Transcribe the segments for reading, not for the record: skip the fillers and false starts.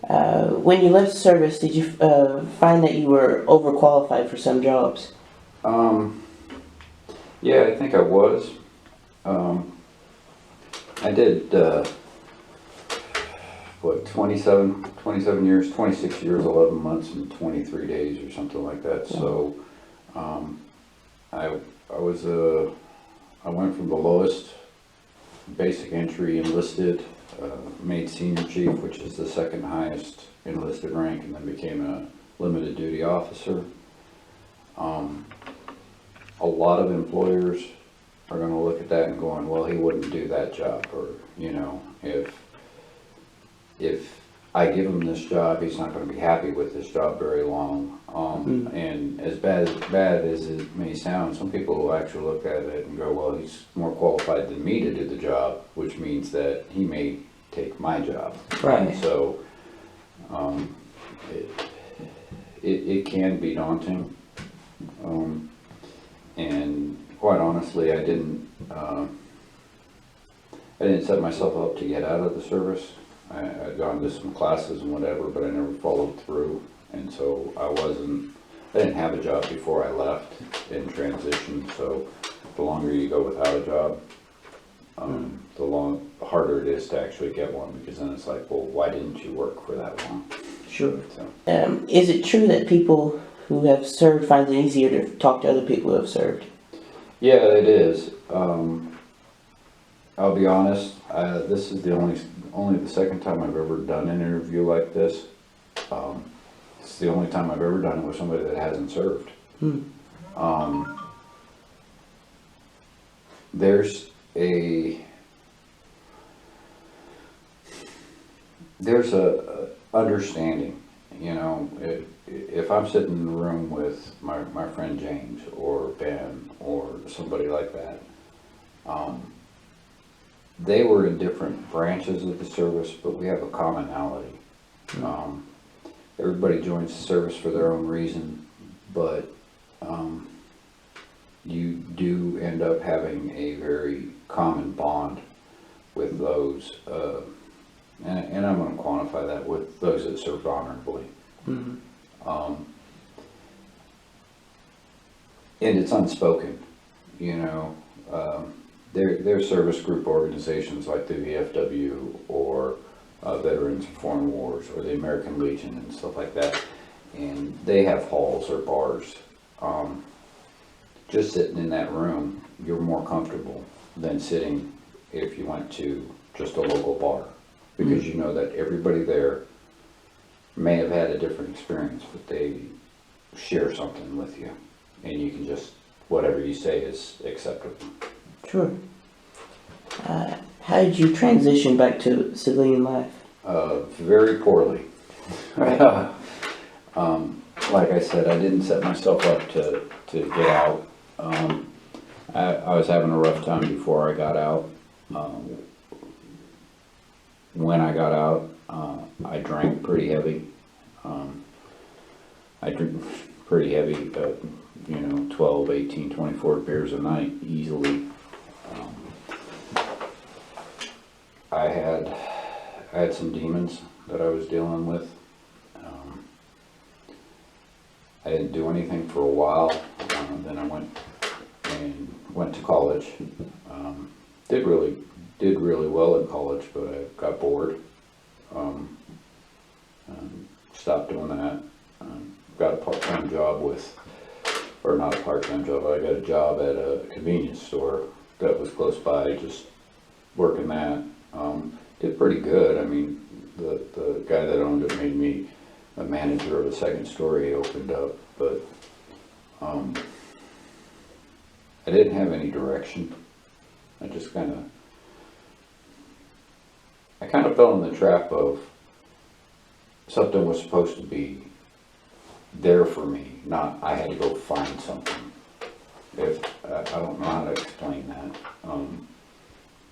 When you left service, did you find that you were overqualified for some jobs? Um, yeah, I think I was. Um, I did, what, 27 years, 26 years, 11 months and 23 days or something like that. So, um, I, I was, I went from the lowest basic entry enlisted, made senior chief, which is the second highest enlisted rank, and then became a limited duty officer. Um, a lot of employers are gonna look at that and going, well, he wouldn't do that job, or, if I give him this job, he's not gonna be happy with this job very long. And as bad as it may sound, some people will actually look at it and go, well, he's more qualified than me to do the job, which means that he may take my job. Right. And so, it, it can be daunting. And quite honestly, I didn't set myself up to get out of the service. I'd gone to some classes and whatever, but I never followed through. And so I didn't have a job before I left in transition. So the longer you go without a job, the harder it is to actually get one, because then it's like, well, why didn't you work for that long? Sure. So, Is it true that people who have served find it easier to talk to other people who have served? yeah, it is. I'll be honest, this is only the second time I've ever done an interview like this. It's the only time I've ever done it with somebody that hasn't served. Um, there's a understanding, if I'm sitting in the room with my friend James or Ben or somebody like that, they were in different branches of the service, but we have a commonality. Everybody joins the service for their own reason, but you do end up having a very common bond with those, and I'm going to quantify that with those that served honorably. Um, and it's unspoken, There are service group organizations like the VFW or Veterans of Foreign Wars or the American Legion and stuff like that, and they have halls or bars. Just sitting in that room, you're more comfortable than sitting if you went to just a local bar, because you know that everybody there may have had a different experience, but they share something with you, and you can just, whatever you say is acceptable. Sure. How did you transition back to civilian life? Very poorly. Right. Like I said, I didn't set myself up to get out. I was having a rough time before I got out. When I got out, I drank pretty heavy. I drink pretty heavy, 12, 18, 24 beers a night easily. I had some demons that I was dealing with. I didn't do anything for a while. Then I went to college. Did really well in college, but I got bored. Stopped doing that. Got a part-time job or not a part-time job. I got a job at a convenience store that was close by, just working that. Did pretty good. I mean, the guy that owned it made me a manager of a second store he opened up, but I didn't have any direction. I kind of fell in the trap of something was supposed to be there for me, not I had to go find something. I don't know how to explain that,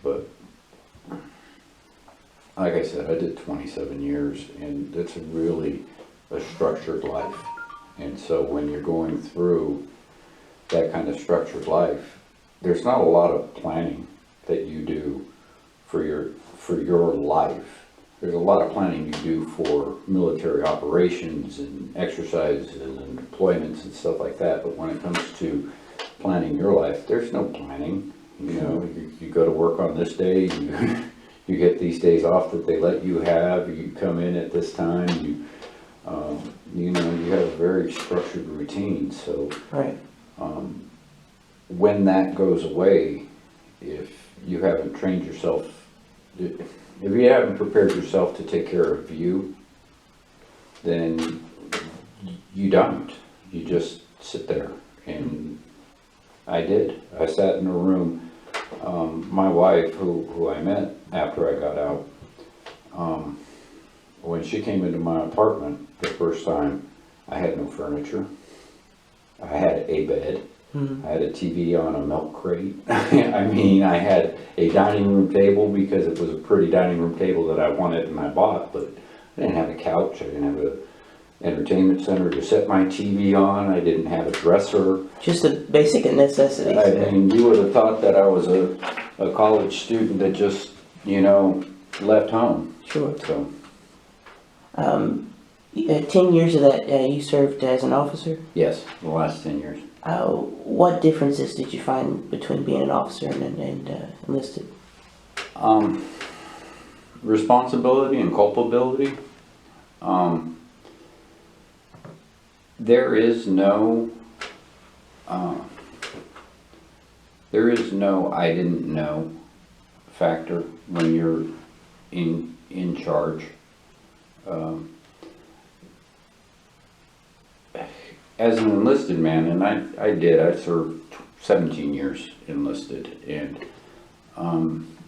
but like I said, I did 27 years, and it's really a structured life. And so when you're going through that kind of structured life, there's not a lot of planning that you do for your life. there's a lot of planning you do for military operations and exercises and deployments and stuff like that, but when it comes to planning your life, there's no planning. You know, you go to work on this day, you get these days off that they let you have, you come in at this time, you know, you have a very structured routine, so Right. when that goes away, if you haven't trained yourself, if you haven't prepared yourself to take care of you, then you don't. You just sit there. And I did. I sat in a room. My wife, who I met after I got out, when she came into my apartment the first time, I had no furniture. I had a bed. I had a TV on a milk crate. I mean, I had a dining room table because it was a pretty dining room table that I wanted and I bought, but I didn't have a couch. I didn't have an entertainment center to set my TV on. I didn't have a dresser. Just the basic necessities. I mean, you would have thought that I was a college student that just, you know, left home. Sure. So, 10 years of that, you served as an officer. yes, the last 10 years. What differences did you find between being an officer and enlisted? Responsibility and culpability. There is no I didn't know factor when you're in charge. As an enlisted man, and I served 17 years enlisted, and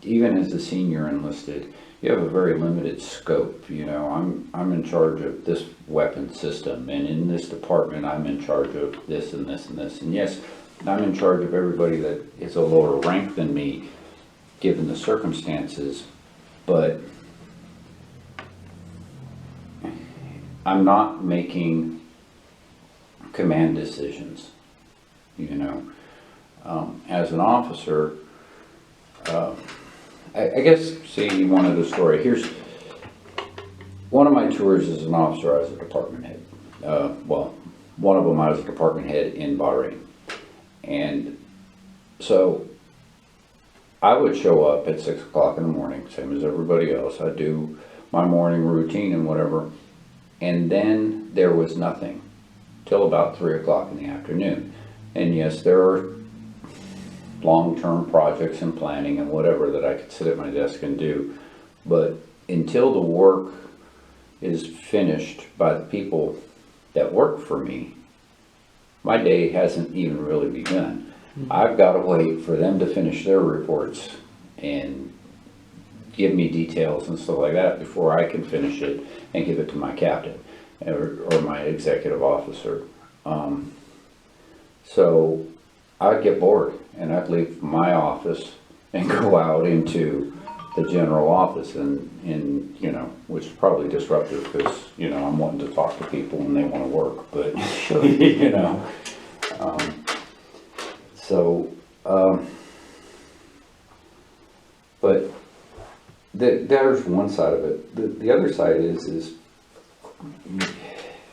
even as a senior enlisted, you have a very limited scope. You know, I'm in charge of this weapon system, and in this department I'm in charge of this and this and this, and yes, I'm in charge of everybody that is a lower rank than me given the circumstances, but I'm not making command decisions, you know. As an officer, I guess, see, you wanted a story. Here's one of my tours as an officer. I was a department head. Well, one of them I was a department head in Bahrain. And so I would show up at 6 o'clock in the morning, same as everybody else. I'd do my morning routine and whatever. And then there was nothing till about 3 o'clock in the afternoon. And yes, there are long-term projects and planning and whatever that I could sit at my desk and do. But until the work is finished by the people that work for me, my day hasn't even really begun. I've got to wait for them to finish their reports and give me details and stuff like that before I can finish it and give it to my captain or my executive officer. So I'd get bored and I'd leave my office and go out into the general office and you know, which is probably disruptive because, you know, I'm wanting to talk to people and they want to work, but Sure. you know, but there's one side of it. The other side is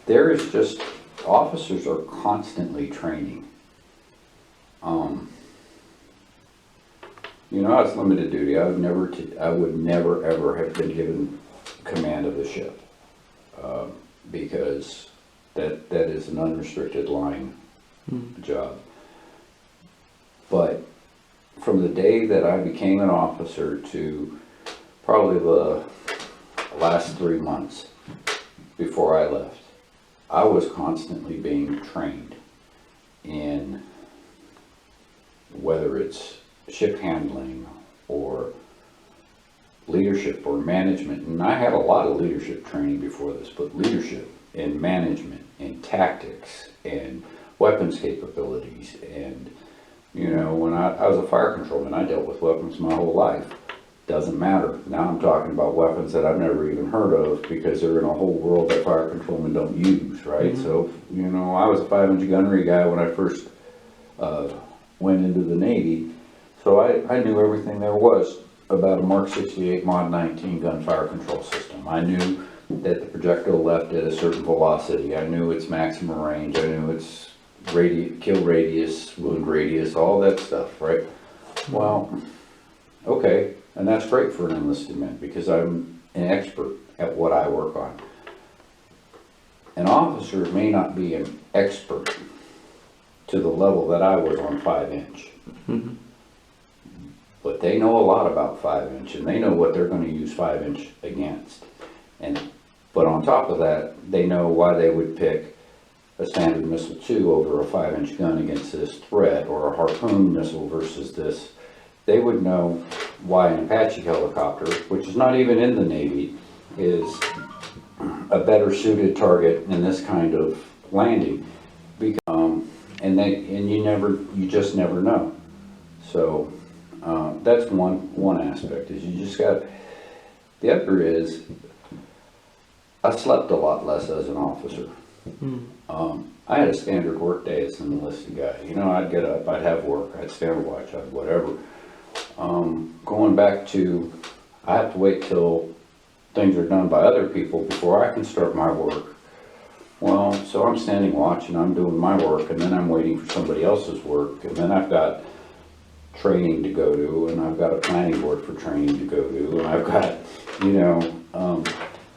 there is just, officers are constantly training. You know, I was limited duty. I would never ever have been given command of the ship because that is an unrestricted line job. But from the day that I became an officer to probably the last 3 months before I left, I was constantly being trained in whether it's ship handling or leadership or management. And I had a lot of leadership training before this, but leadership and management and tactics and weapons capabilities. And, you know, when I was a fire controlman, I dealt with weapons my whole life. Doesn't matter. Now I'm talking about weapons that I've never even heard of because they're in a whole world that fire controlmen don't use, right? So, you know, I was a 5-inch gunnery guy when I first went into the Navy. So I knew everything there was about a Mark 68 Mod 19 gunfire control system. them. I knew that the projectile left at a certain velocity. I knew its maximum range. I knew its kill radius, wound radius, all that stuff, right? Well, okay, and that's great for an enlisted man because I'm an expert at what I work on. An officer may not be an expert to the level that I was on 5-inch. But they know a lot about 5-inch, and they know what they're going to use 5-inch against. But on top of that, they know why they would pick a Standard Missile 2 over a 5-inch gun against this threat, or a Harpoon missile versus this. They would know why an Apache helicopter, which is not even in the Navy, is a better suited target in this kind of landing. And you just never know. So that's one aspect, is you just got. The other is, I slept a lot less as an officer. I had a standard work day as an enlisted guy. You know, I'd get up, I'd have work, I'd stand watch, I'd whatever. Going back to, I have to wait till things are done by other people before I can start my work. Well, so I'm standing watch and I'm doing my work, and then I'm waiting for somebody else's work, and then I've got training to go to, and I've got a planning board for training to go to, and I've got, you know,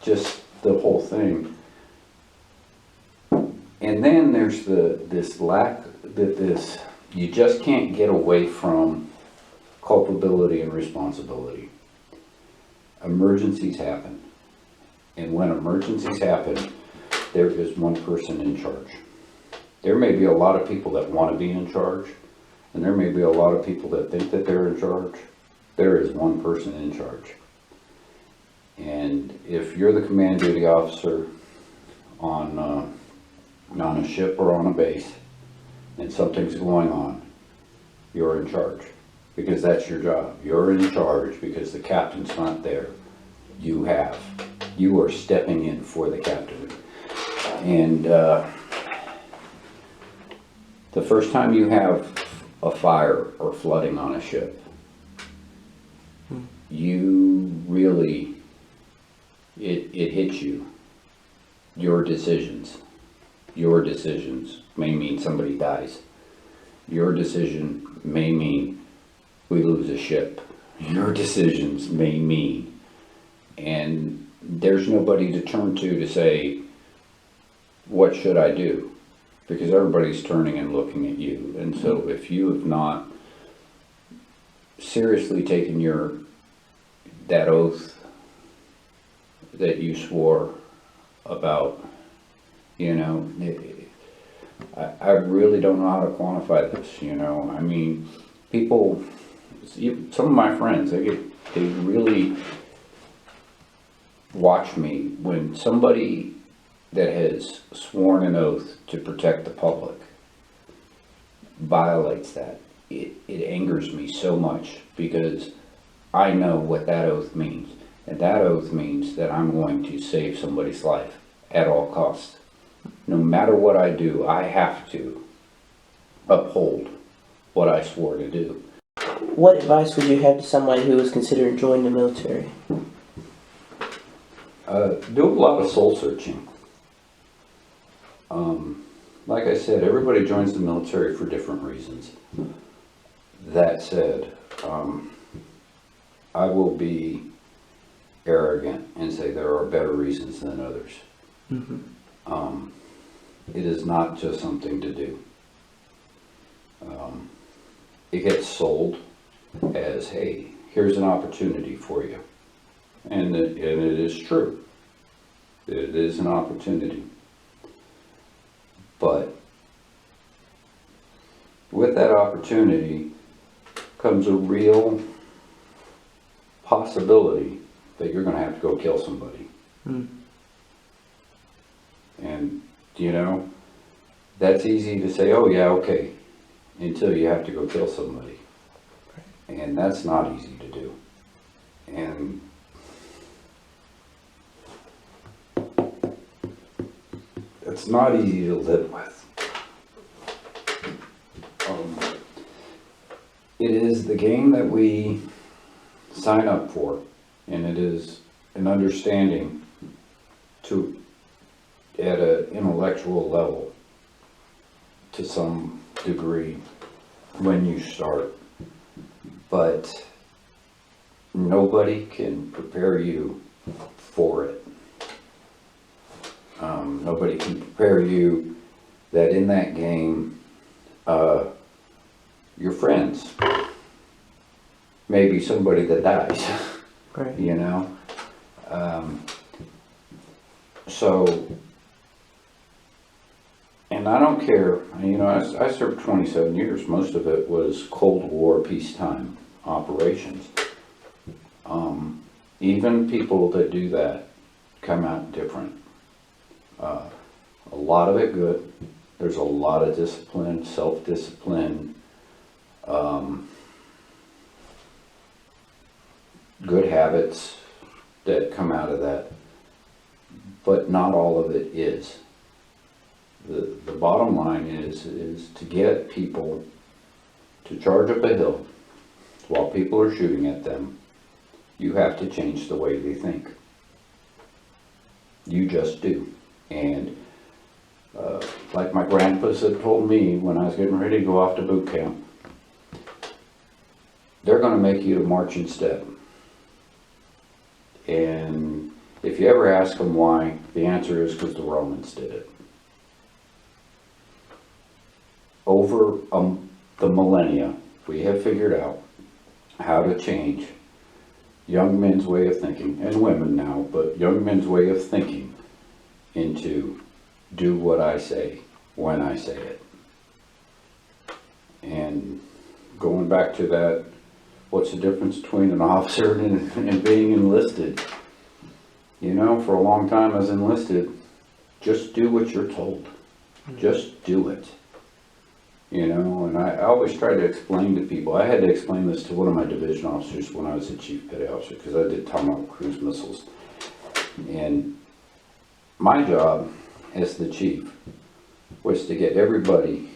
just the whole thing. And then there's this lack, that you just can't get away from culpability and responsibility. Emergencies happen. And when emergencies happen, there is one person in charge. There may be a lot of people that want to be in charge, and there may be a lot of people that think that they're in charge. There is one person in charge. And if you're the command duty officer on a ship or on a base, and something's going on, you're in charge. Because that's your job. You're in charge because the captain's not there. You are stepping in for the captain. And the first time you have a fire or flooding on a ship, you really, it hits you. Your decisions may mean somebody dies. Your decision may mean we lose a ship. Your decisions may mean, and there's nobody to turn to say, what should I do? Because everybody's turning and looking at you. And so if you have not seriously taken that oath that you swore about, you know, I really don't know how to quantify this, you know. I mean, people, some of my friends, they really watch me when somebody that has sworn an oath to protect the public violates that. It angers me so much, because I know what that oath means. And that oath means that I'm going to save somebody's life at all costs. No matter what I do, I have to uphold what I swore to do. What advice would you have to someone who is considering joining the military? Do a lot of soul searching. Like I said, everybody joins the military for different reasons. That said, I will be arrogant and say there are better reasons than others. It is not just something to do. It gets sold as, hey, here's an opportunity for you. And it is true. It is an opportunity. But with that opportunity comes a real possibility that you're going to have to go kill somebody. And, you know, that's easy to say, oh yeah, okay, until you have to go kill somebody. And that's not easy to do. And it's not easy to live with. It is the game that we sign up for, and it is an understanding to, at an intellectual level, to some degree, when you start. But nobody can prepare you for it. Nobody can prepare you that in that game, your friends, maybe somebody that dies, Right. you know? So, and I don't care, you know, I served 27 years. Most of it was Cold War peacetime operations. Even people that do that come out different. A lot of it good. There's a lot of discipline, self-discipline, good habits that come out of that. But not all of it is. The bottom line is to get people to charge up a hill while people are shooting at them. You have to change the way they think. You just do. And like my grandpa said, told me when I was getting ready to go off to boot camp, they're going to make you to march in step. And if you ever ask them why, the answer is because the Romans did it. Over the millennia, we have figured out how to change young men's way of thinking, and women now, but young men's way of thinking into do what I say when I say it. And going back to that, what's the difference between an officer and being enlisted? You know, for a long time I was enlisted, just do what you're told. Just do it. You know, and I always try to explain to people, I had to explain this to one of my division officers when I was a chief petty officer, because I did Tomahawk cruise missiles. And my job as the chief was to get everybody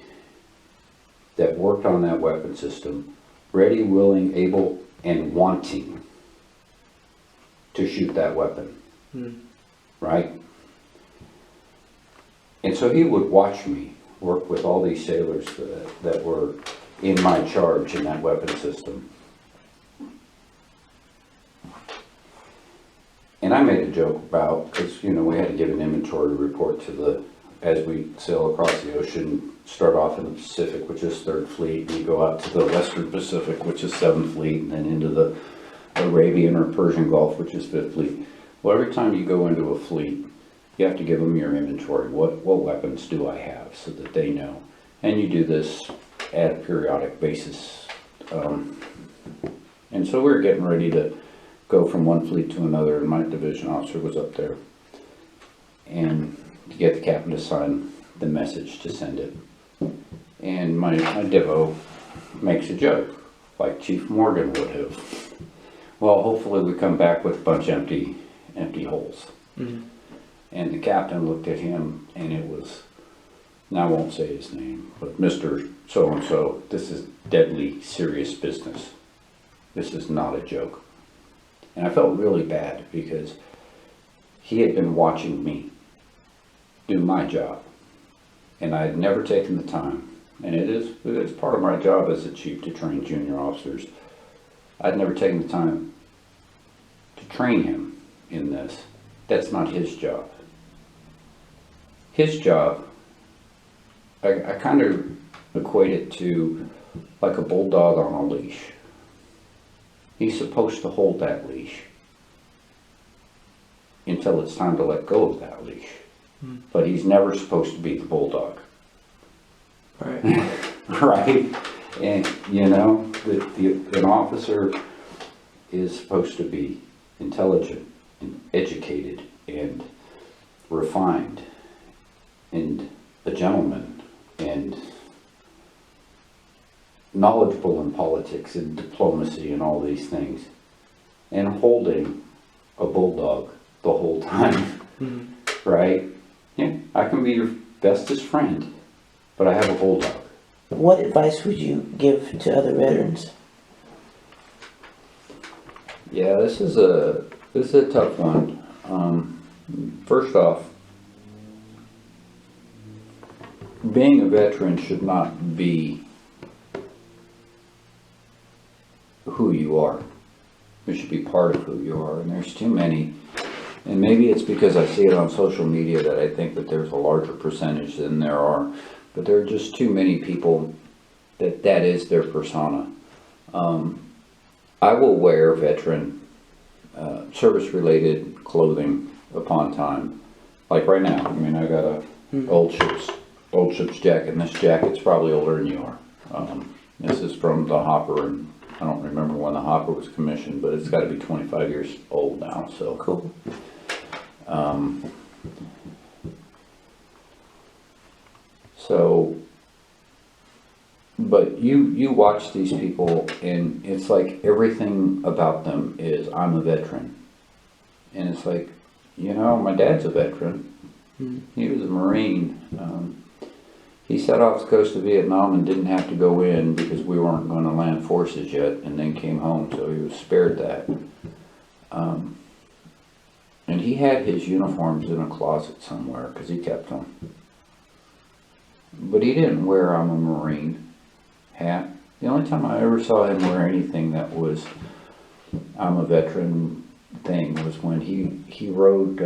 that worked on that weapon system ready, willing, able, and wanting to shoot that weapon. Right? And so he would watch me work with all these sailors that were in my charge in that weapon system. And I made a joke about, because, you know, we had to give an inventory report to as we sail across the ocean, start off in the Pacific, which is 3rd Fleet, and you go out to the Western Pacific, which is 7th Fleet, and then into the Arabian or Persian Gulf, which is 5th Fleet. Well, every time you go into a fleet, you have to give them your inventory. What weapons do I have, so that they know. And you do this at a periodic basis. And so we were getting ready to go from one fleet to another, and my division officer was up there. And to get the captain to sign the message to send it. And my divo makes a joke, like Chief Morgan would have. Well, hopefully we come back with a bunch of empty holes. And the captain looked at him, and it was, and I won't say his name, but Mr. So-and-so, this is deadly serious business. This is not a joke. And I felt really bad because he had been watching me do my job. And I had never taken the time, and it's part of my job as a chief to train junior officers. I'd never taken the time to train him in this. That's not his job. His job, I kind of equate it to like a bulldog on a leash. He's supposed to hold that leash until it's time to let go of that leash. But he's never supposed to be the bulldog. Right. Right? And, you know, an officer is supposed to be intelligent and educated and refined and a gentleman and knowledgeable in politics and diplomacy and all these things, and holding a bulldog the whole time. Right? Yeah, I can be your bestest friend, but I have a bulldog. What advice would you give to other veterans? Yeah, this is a This is a tough one. First off, being a veteran should not be who you are. It should be part of who you are, and there's too many. And maybe it's because I see it on social media that I think that there's a larger percentage than there are. But there are just too many people that is their persona. I will wear veteran service-related clothing upon time. Like right now, I mean, I got a old ship's jacket, and this jacket's probably older than you are. This is from the Hopper, and I don't remember when the Hopper was commissioned, but it's got to be 25 years old now. So Cool. But you watch these people, and it's like everything about them is, I'm a veteran. And it's like, you know, my dad's a veteran. He was a Marine. He set off the coast of Vietnam and didn't have to go in because we weren't going to land forces yet, and then came home, so he was spared that. And he had his uniforms in a closet somewhere because he kept them. But he didn't wear "I'm a Marine" hat. The only time I ever saw him wear anything that was "I'm a veteran" thing was when he rode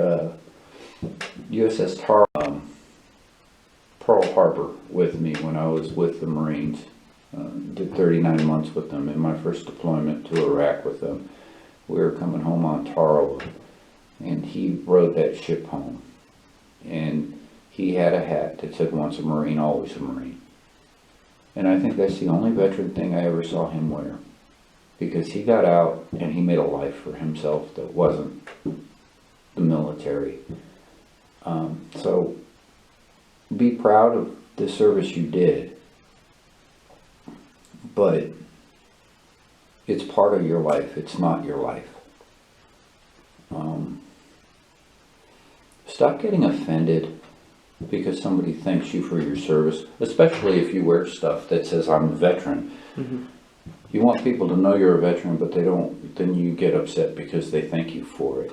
USS Pearl Harbor with me when I was with the Marines. Did 39 months with them in my first deployment to Iraq with them. We were coming home on Tarawa, and he rode that ship home. And he had a hat that said, "Once a Marine, always a Marine." And I think that's the only veteran thing I ever saw him wear. Because he got out and he made a life for himself that wasn't the military. So be proud of the service you did, but it's part of your life, it's not your life. Stop getting offended because somebody thanks you for your service, especially if you wear stuff that says "I'm a veteran." You want people to know you're a veteran, but they don't, then you get upset because they thank you for it.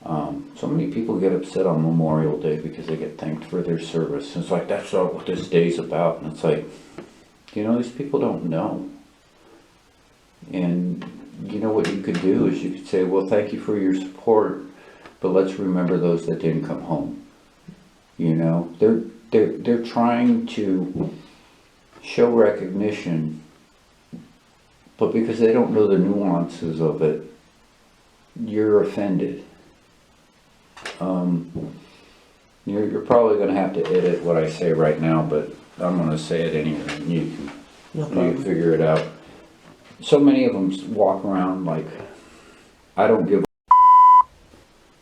So many people get upset on Memorial Day because they get thanked for their service. It's like, that's not what this day's about. And it's like, you know, these people don't know. And you know what you could do is you could say, well, thank you for your support, but let's remember those that didn't come home. You know, they're trying to show recognition, but because they don't know the nuances of it, you're offended. You're probably going to have to edit what I say right now, but I'm going to say it anyway, and you can figure it out. So many of them walk around like, I don't give a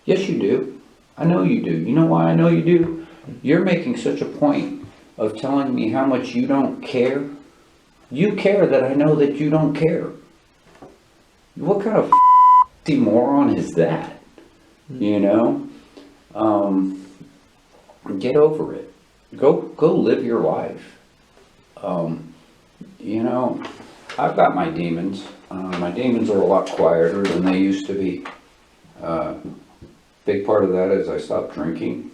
Yes, you do. I know you do. You know why I know you do? You're making such a point of telling me how much you don't care. You care that I know that you don't care. What kind of moron is that? You know? Get over it. Go live your life. You know, I've got my demons. My demons are a lot quieter than they used to be. Big part of that is I stopped drinking.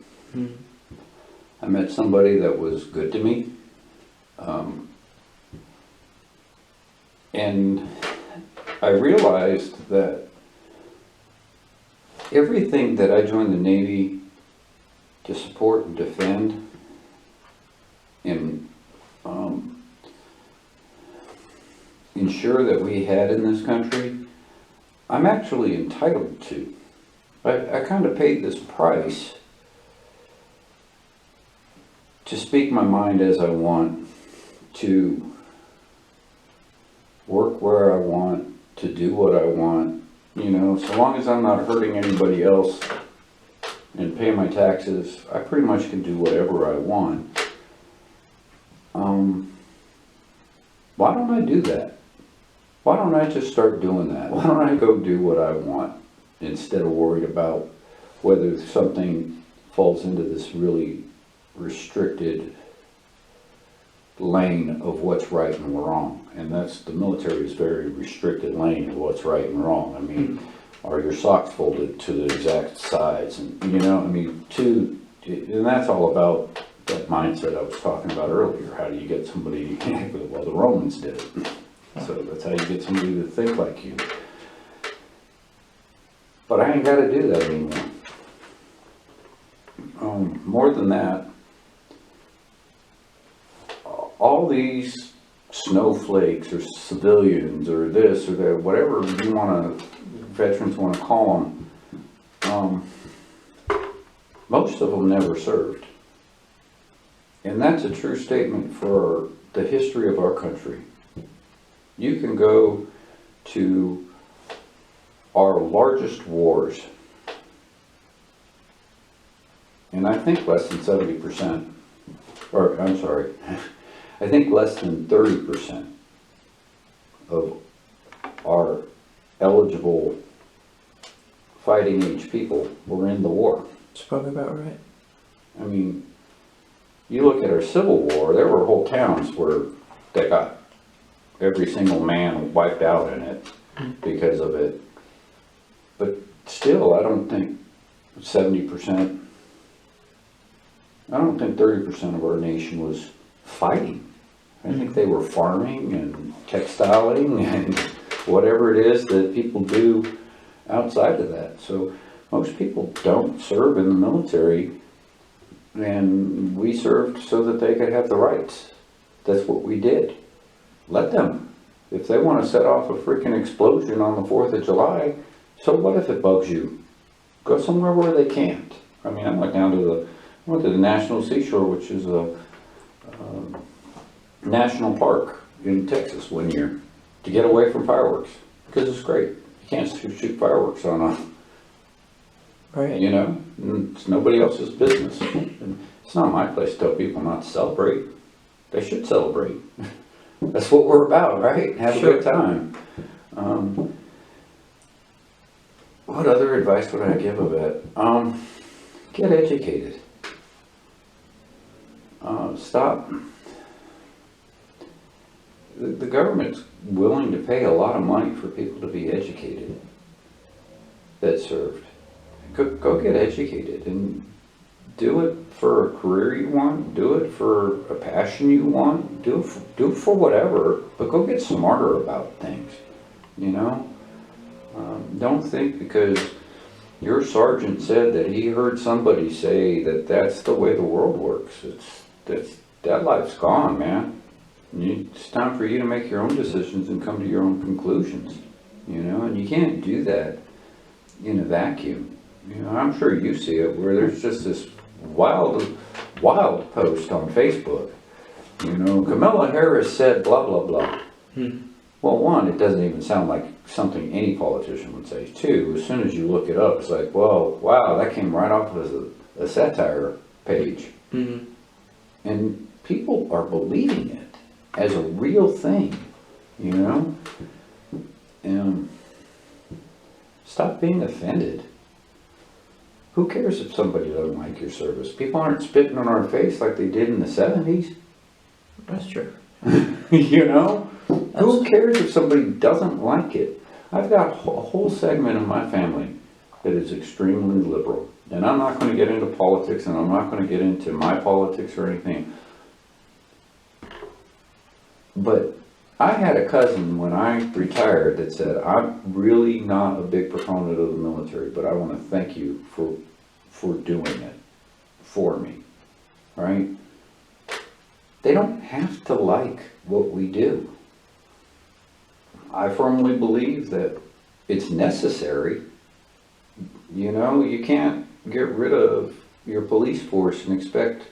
I met somebody that was good to me. And I realized that everything that I joined the Navy to support and defend and ensure that we had in this country, I'm actually entitled to. I kind of paid this price to speak my mind as I want, to work where I want, to do what I want, you know, so long as I'm not hurting anybody else and pay my taxes, I pretty much can do whatever I want. Why don't I do that? Why don't I just start doing that? Why don't I go do what I want instead of worried about whether something falls into this really restricted lane of what's right and wrong? And that's, the military is very restricted lane of what's right and wrong. I mean, are your socks folded to the exact size? And, you know, I mean, and that's all about that mindset I was talking about earlier. How do you get somebody, well, the Romans did it. So that's how you get somebody to think like you. But I ain't gotta do that anymore. More than that, all these snowflakes or civilians or this or that, whatever you wanna, veterans wanna call them, most of them never served. And that's a true statement for the history of our country. You can go to our largest wars, and I think less than 70%, or I'm sorry, I think less than 30% of our eligible fighting age people were in the war. That's probably about right. I mean, you look at our Civil War, there were whole towns where they got every single man wiped out in it because of it. But still, I don't think 70%, I don't think 30% of our nation was fighting. I think they were farming and textiling and whatever it is that people do outside of that. So most people don't serve in the military, and we served so that they could have the rights. That's what we did. Let them. If they want to set off a freaking explosion on the 4th of July, so what if it bugs you? Go somewhere where they can't. I mean, I went to the National Seashore, which is a national park in Texas one year, to get away from fireworks, because it's great. You can't shoot fireworks on a, Right. you know, it's nobody else's business. And it's not my place to tell people not to celebrate. They should celebrate. That's what we're about, right? Have a good time. What other advice would I give of it? Get educated. Stop. The government's willing to pay a lot of money for people to be educated that served. Go get educated and do it for a career you want, do it for a passion you want, do it for whatever, but go get smarter about things, you know? Don't think because your sergeant said that he heard somebody say that that's the way the world works. That life's gone, man. It's time for you to make your own decisions and come to your own conclusions, you know? And you can't do that in a vacuum. You know, I'm sure you see it where there's just this wild post on Facebook. You know, Kamala Harris said blah, blah, blah. Well, one, it doesn't even sound like something any politician would say. Two, as soon as you look it up, it's like, well, wow, that came right off of a satire page. And people are believing it as a real thing, you know? And stop being offended. Who cares if somebody doesn't like your service? People aren't spitting on our face like they did in the 70s. That's true. You know? Who cares if somebody doesn't like it? I've got a whole segment of my family that is extremely liberal. And I'm not going to get into politics, and I'm not going to get into my politics or anything. But I had a cousin when I retired that said, I'm really not a big proponent of the military, but I want to thank you for doing it for me, right? They don't have to like what we do. I firmly believe that it's necessary. You know, you can't get rid of your police force and expect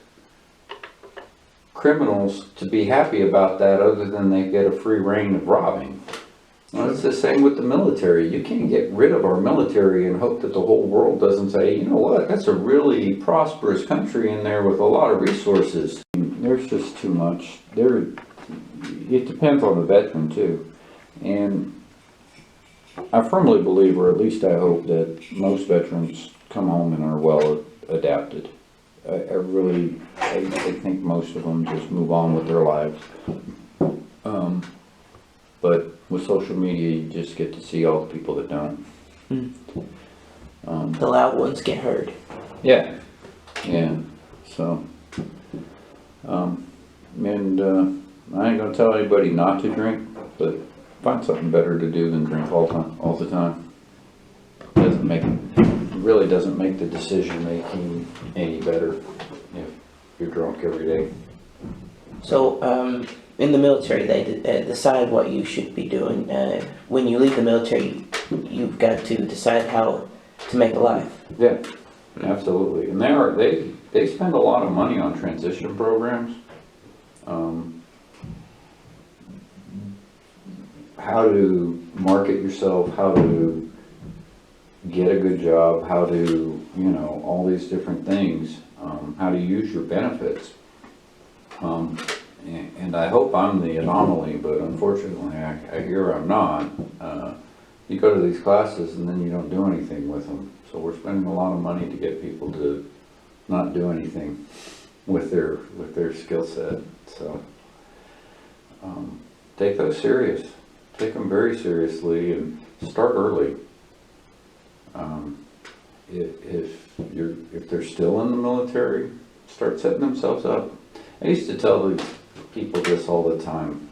criminals to be happy about that other than they get a free reign of robbing. Well, it's the same with the military. You can't get rid of our military and hope that the whole world doesn't say, you know what, that's a really prosperous country in there with a lot of resources. There's just too much. It depends on the veteran too. And I firmly believe, or at least I hope, that most veterans come home and are well adapted. I think most of them just move on with their lives. But with social media, you just get to see all the people that don't. The loud ones get heard. Yeah, yeah, so, and, I ain't gonna tell anybody not to drink, but find something better to do than drink all the time. Really doesn't make the decision making any better if you're drunk every day. So, in the military, they decide what you should be doing. When you leave the military, you've got to decide how to make a life. Yeah, absolutely. And they spend a lot of money on transition programs. How to market yourself, how to get a good job, how to, all these different things, how to use your benefits. And I hope I'm the anomaly, but unfortunately I hear I'm not. You go to these classes and then you don't do anything with them. So we're spending a lot of money to get people to not do anything with their skill set. So take those serious. Take them very seriously and start early. If they're still in the military, start setting themselves up. I used to tell the people this all the time.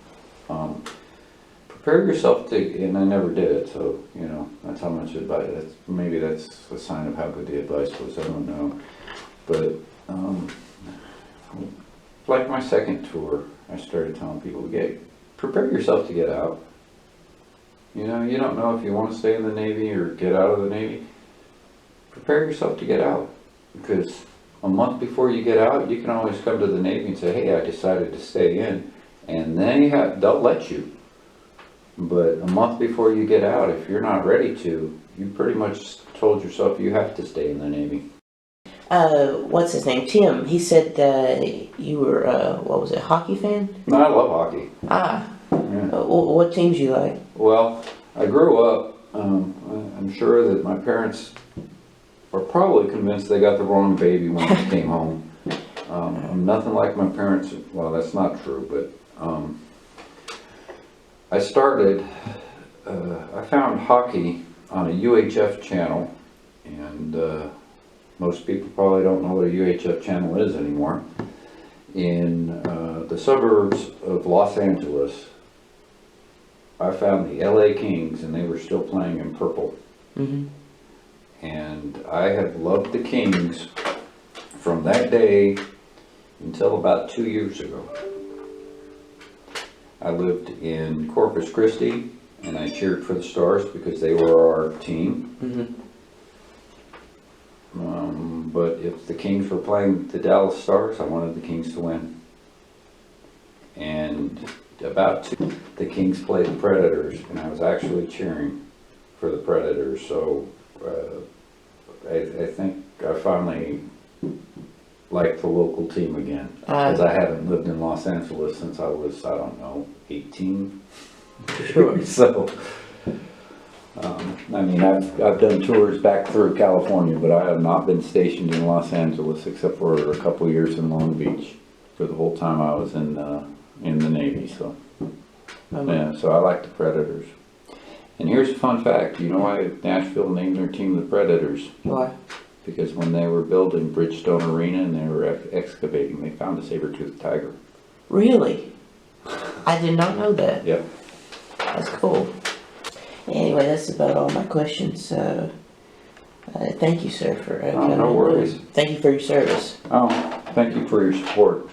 Prepare yourself to, and I never did it, so that's how much advice. Maybe that's a sign of how good the advice was. I don't know, but like my second tour, I started telling people, prepare yourself to get out. You don't know if you want to stay in the Navy or get out of the Navy. Prepare yourself to get out, because a month before you get out, you can always come to the Navy and say, hey, I decided to stay in, and then they'll let you. But a month before you get out, if you're not ready to, you pretty much told yourself you have to stay in the Navy. What's his name? Tim. He said you were, what was it, hockey fan? No, I love hockey. Ah. Yeah. What teams do you like? Well, I grew up, I'm sure that my parents were probably convinced they got the wrong baby when they came home. I'm nothing like my parents. Well, that's not true, but I found hockey on a UHF channel, and most people probably don't know what a UHF channel is anymore. In the suburbs of Los Angeles, I found the LA Kings, and they were still playing in purple. Mm-hmm. And I have loved the Kings from that day until about 2 years ago. I lived in Corpus Christi, and I cheered for the Stars because they were our team. Mm-hmm. But if the Kings were playing the Dallas Stars, I wanted the Kings to win. And the Kings played the Predators, and I was actually cheering for the Predators. So I think I finally like the local team again, because I haven't lived in Los Angeles since I was, I don't know, 18. Sure. So, I mean, I've done tours back through California, but I have not been stationed in Los Angeles except for a couple years in Long Beach for the whole time I was in the Navy. So, yeah, so I like the Predators. And here's a fun fact. You know why Nashville named their team the Predators? Why? Because when they were building Bridgestone Arena and they were excavating, they found a saber-toothed tiger. Really? I did not know that. Yep. That's cool. Anyway, that's about all my questions. Thank you, sir, for coming. no worries. Thank you for your service. Oh, thank you for your support.